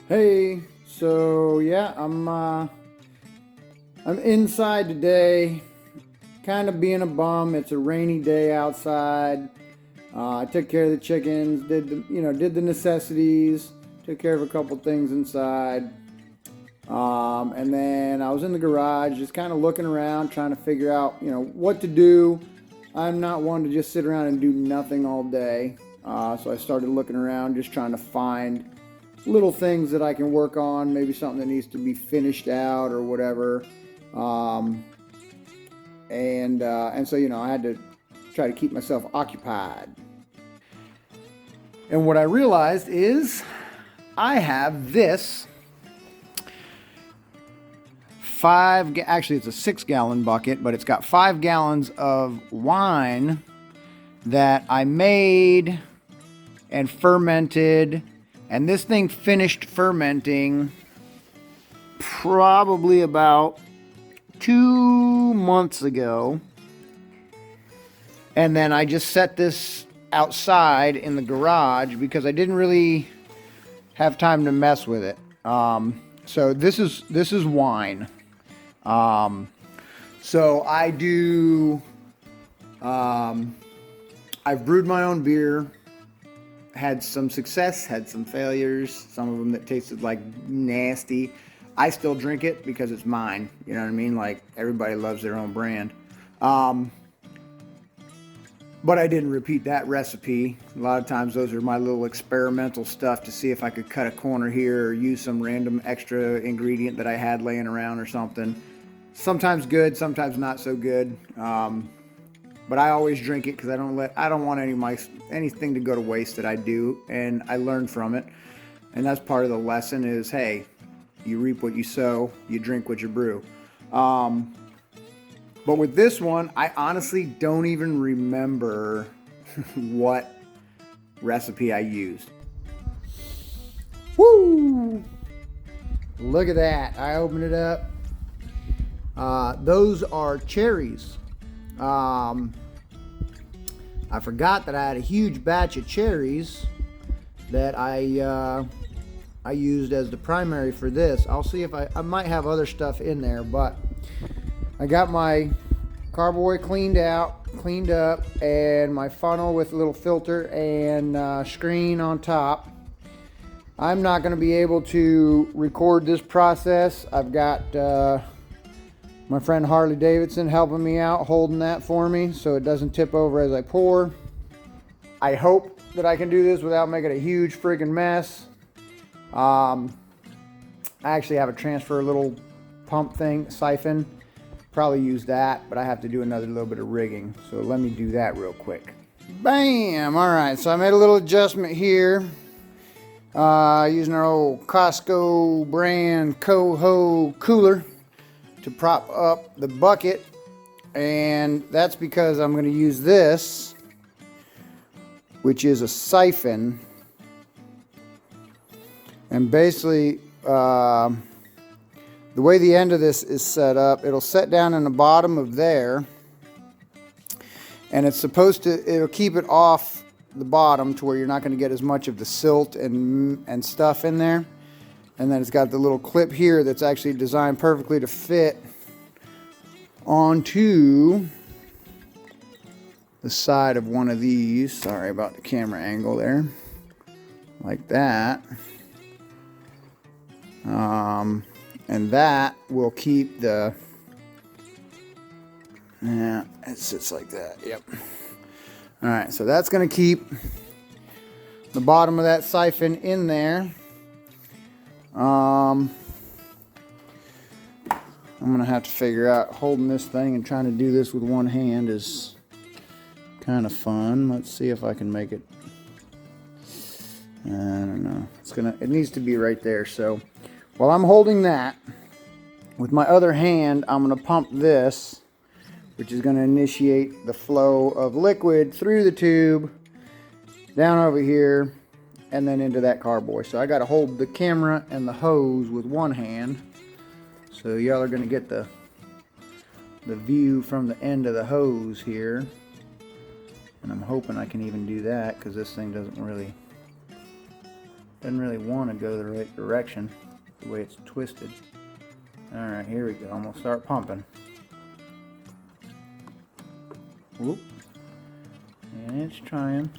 Hey, so yeah, I'm inside today, kind of being a bum. It's a rainy day outside. I took care of the chickens, did the necessities, took care of a couple things inside, and then I was in the garage, just kind of looking around, trying to figure out, what to do. I'm not one to just sit around and do nothing all day, so I started looking around, just trying to find little things that I can work on, maybe something that needs to be finished out or whatever. Um, and so I had to try to keep myself occupied. And what I realized is I have this actually it's a 6 gallon bucket, but it's got 5 gallons of wine that I made and fermented. And this thing finished fermenting probably about 2 months ago. And then I just set this outside in the garage because I didn't really have time to mess with it. So this is wine. So I do. I've brewed my own beer. Had some success, had some failures, some of them that tasted like nasty. I still drink it because it's mine. You know what I mean? Like, everybody loves their own brand. But I didn't repeat that recipe. A lot of times those are my little experimental stuff to see if I could cut a corner here or use some random extra ingredient that I had laying around or something. Sometimes good, sometimes not so good. But I always drink it because I don't want anything to go to waste that I do, and I learn from it. And that's part of the lesson is, hey, you reap what you sow, you drink what you brew. But with this one, I honestly don't even remember what recipe I used. Woo! Look at that. I opened it up. Those are cherries. I forgot that I had a huge batch of cherries that I used as the primary for this. I'll see if I might have other stuff in there, but I got my carboy cleaned up, and my funnel with a little filter and screen on top. I'm not going to be able to record this process. I've got my friend Harley Davidson helping me out, holding that for me so it doesn't tip over as I pour. I hope that I can do this without making a huge friggin' mess. I actually have a transfer little pump thing, siphon. Probably use that, but I have to do another little bit of rigging. So let me do that real quick. Bam! All right, so I made a little adjustment here. Using our old Costco brand Coho cooler to prop up the bucket, and that's because I'm going to use this, which is a siphon. And basically the way the end of this is set up, it'll set down in the bottom of there, and it'll keep it off the bottom to where you're not going to get as much of the silt and stuff in there. And then it's got the little clip here that's actually designed perfectly to fit onto the side of one of these. Sorry about the camera angle there. Like that. And that will keep it sits like that. Yep. All right, so that's going to keep the bottom of that siphon in there. I'm going to have to figure out holding this thing and trying to do this with one hand is kind of fun. Let's see if I can make it. I don't know. It needs to be right there. So while I'm holding that, with my other hand, I'm going to pump this, which is going to initiate the flow of liquid through the tube, down over here, and then into that carboy. So I got to hold the camera and the hose with one hand. So y'all are going to get the view from the end of the hose here. And I'm hoping I can even do that because this thing doesn't really Doesn't really want to go the right direction, the way it's twisted. Alright, here we go. I'm going to start pumping. Whoop. And it's trying.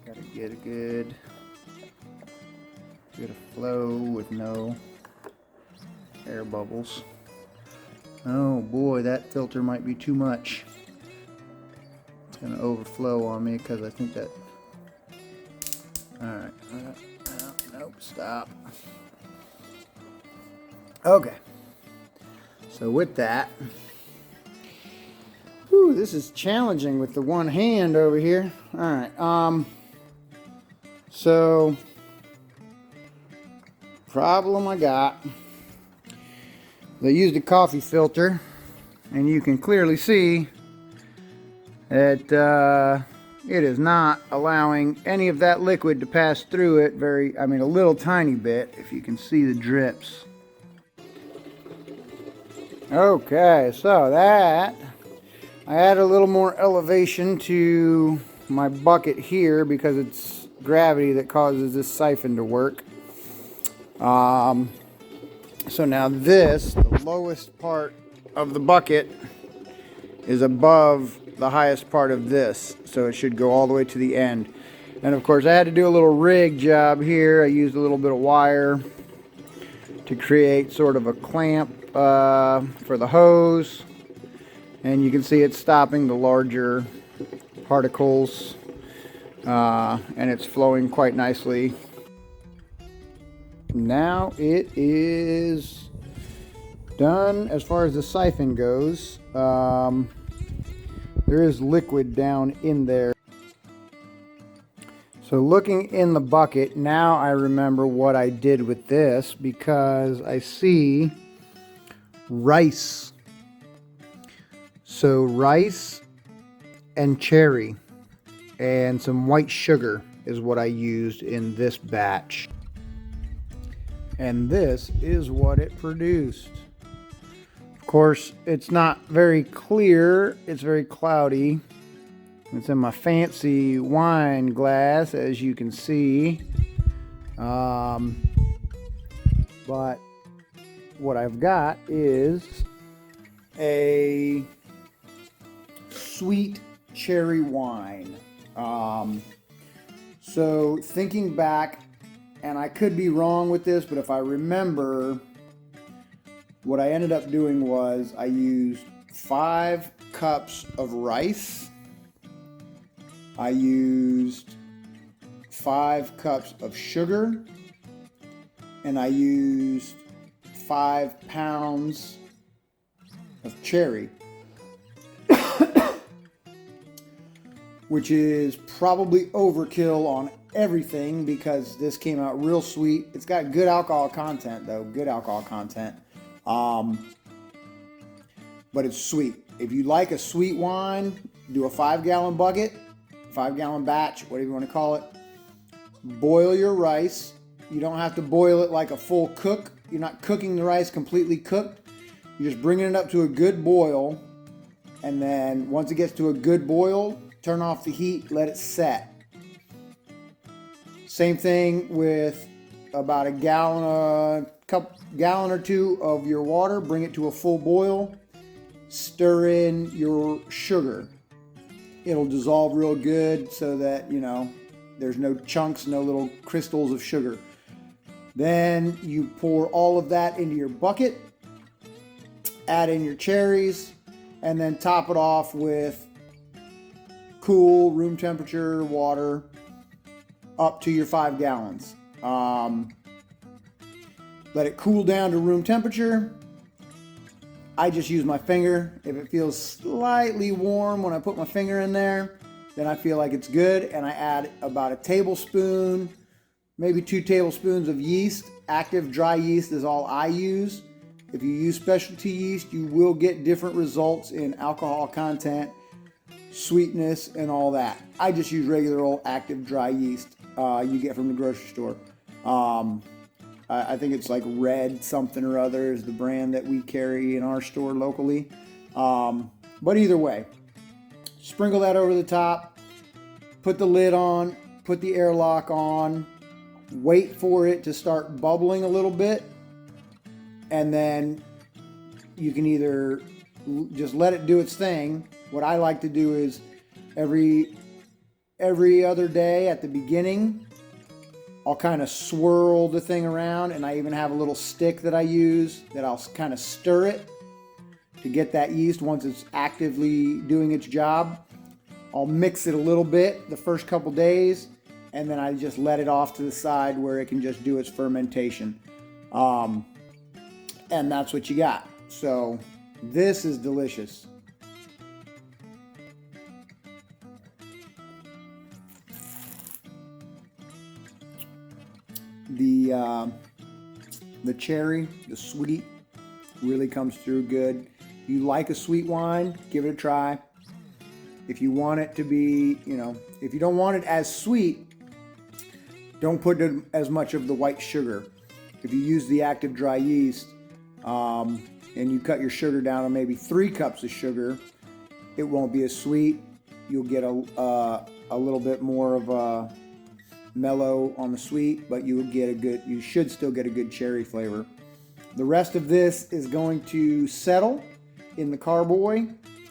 Gotta get a good flow with no air bubbles. Oh boy, that filter might be too much. It's gonna overflow on me because I think that. Alright. Nope, stop. Okay. So with that. Whew, this is challenging with the one hand over here. Alright, so problem I got. They used a coffee filter, and you can clearly see that it is not allowing any of that liquid to pass through it a little tiny bit, if you can see the drips. Okay, so that, I add a little more elevation to my bucket here because it's gravity that causes this siphon to work. So now this, the lowest part of the bucket, is above the highest part of this, so it should go all the way to the end. And of course I had to do a little rig job here. I used a little bit of wire to create sort of a clamp for the hose, and you can see it's stopping the larger particles, and it's flowing quite nicely. Now it is done as far as the siphon goes. There is liquid down in there. So looking in the bucket, now I remember what I did with this, because I see rice. So rice and cherry and some white sugar is what I used in this batch. And this is what it produced. Of course, it's not very clear. It's very cloudy. It's in my fancy wine glass, as you can see. But what I've got is a sweet cherry wine. So thinking back, and I could be wrong with this, but if I remember, what I ended up doing was I used 5 cups of rice. I used 5 cups of sugar, and I used 5 pounds of cherry, which is probably overkill on everything because this came out real sweet. It's got good alcohol content though, good alcohol content. But it's sweet. If you like a sweet wine, do a 5-gallon bucket, 5-gallon batch, whatever you want to call it. Boil your rice. You don't have to boil it like a full cook. You're not cooking the rice completely cooked. You're just bringing it up to a good boil. And then once it gets to a good boil, turn off the heat, let it set. Same thing with about a gallon or 2 of your water. Bring it to a full boil. Stir in your sugar. It'll dissolve real good so that, you know, there's no chunks, no little crystals of sugar. Then you pour all of that into your bucket. Add in your cherries. And then top it off with cool room temperature water up to your 5 gallons. Let it cool down to room temperature. I just use my finger. If it feels slightly warm when I put my finger in there, then I feel like it's good. And I add about a tablespoon, maybe 2 tablespoons of yeast. Active dry yeast is all I use. If you use specialty yeast, you will get different results in alcohol content, sweetness, and all that. I just use regular old active dry yeast you get from the grocery store. I think it's like Red something or other is the brand that we carry in our store locally. But either way, sprinkle that over the top, put the lid on, put the airlock on, wait for it to start bubbling a little bit, and then you can either just let it do its thing. What I like to do is every other day at the beginning, I'll kind of swirl the thing around, and I even have a little stick that I use that I'll kind of stir it to get that yeast once it's actively doing its job. I'll mix it a little bit the first couple days, and then I just let it off to the side where it can just do its fermentation. And that's what you got. So this is delicious. The cherry, the sweet, really comes through good. If you like a sweet wine, give it a try. If you want it to be, if you don't want it as sweet, don't put as much of the white sugar. If you use the active dry yeast, and you cut your sugar down to maybe 3 cups of sugar, it won't be as sweet. You'll get a little bit more of a mellow on the sweet, but you should still get a good cherry flavor. The rest of this is going to settle in the carboy.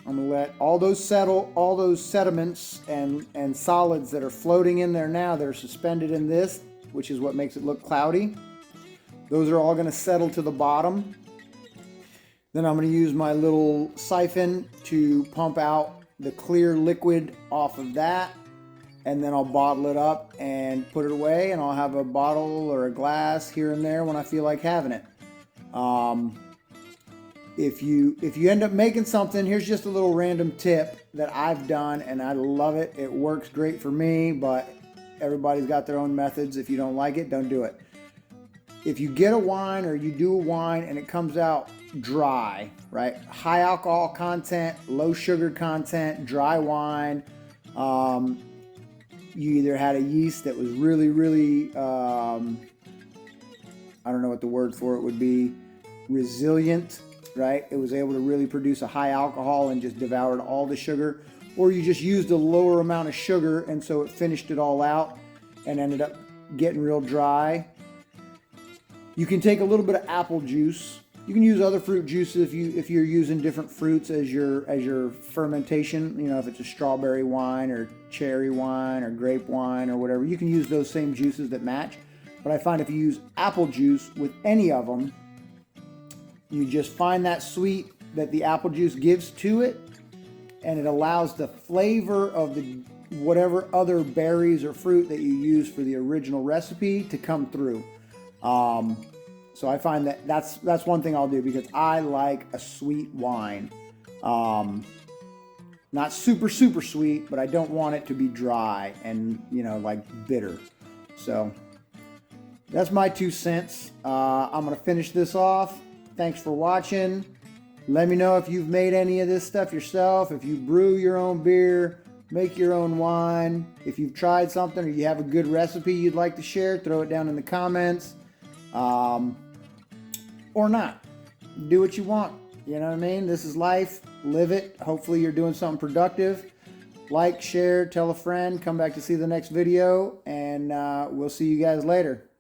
I'm gonna let all those sediments and solids that are floating in there now, that are suspended in this, which is what makes it look cloudy. Those are all gonna settle to the bottom. Then I'm gonna use my little siphon to pump out the clear liquid off of that. And then I'll bottle it up and put it away, and I'll have a bottle or a glass here and there when I feel like having it. If you end up making something, here's just a little random tip that I've done, and I love it. It works great for me, but everybody's got their own methods. If you don't like it, don't do it. If you get a wine or you do a wine and it comes out dry, right? High alcohol content, low sugar content, dry wine. You either had a yeast that was really, really, I don't know what the word for it would be, resilient, right? It was able to really produce a high alcohol and just devoured all the sugar. Or you just used a lower amount of sugar, and so it finished it all out and ended up getting real dry. You can take a little bit of apple juice. You can use other fruit juices if you're using different fruits as your fermentation. If it's a strawberry wine or cherry wine or grape wine or whatever, you can use those same juices that match. But I find if you use apple juice with any of them, you just find that sweet that the apple juice gives to it, and it allows the flavor of the whatever other berries or fruit that you use for the original recipe to come through. So I find that's one thing I'll do, because I like a sweet wine. Not super, super sweet, but I don't want it to be dry and, like bitter. So that's my 2 cents. I'm going to finish this off. Thanks for watching. Let me know if you've made any of this stuff yourself. If you brew your own beer, make your own wine. If you've tried something or you have a good recipe you'd like to share, throw it down in the comments. Or not. Do what you want. You know what I mean? This is life. Live it. Hopefully you're doing something productive. Like, share, tell a friend. Come back to see the next video, and we'll see you guys later.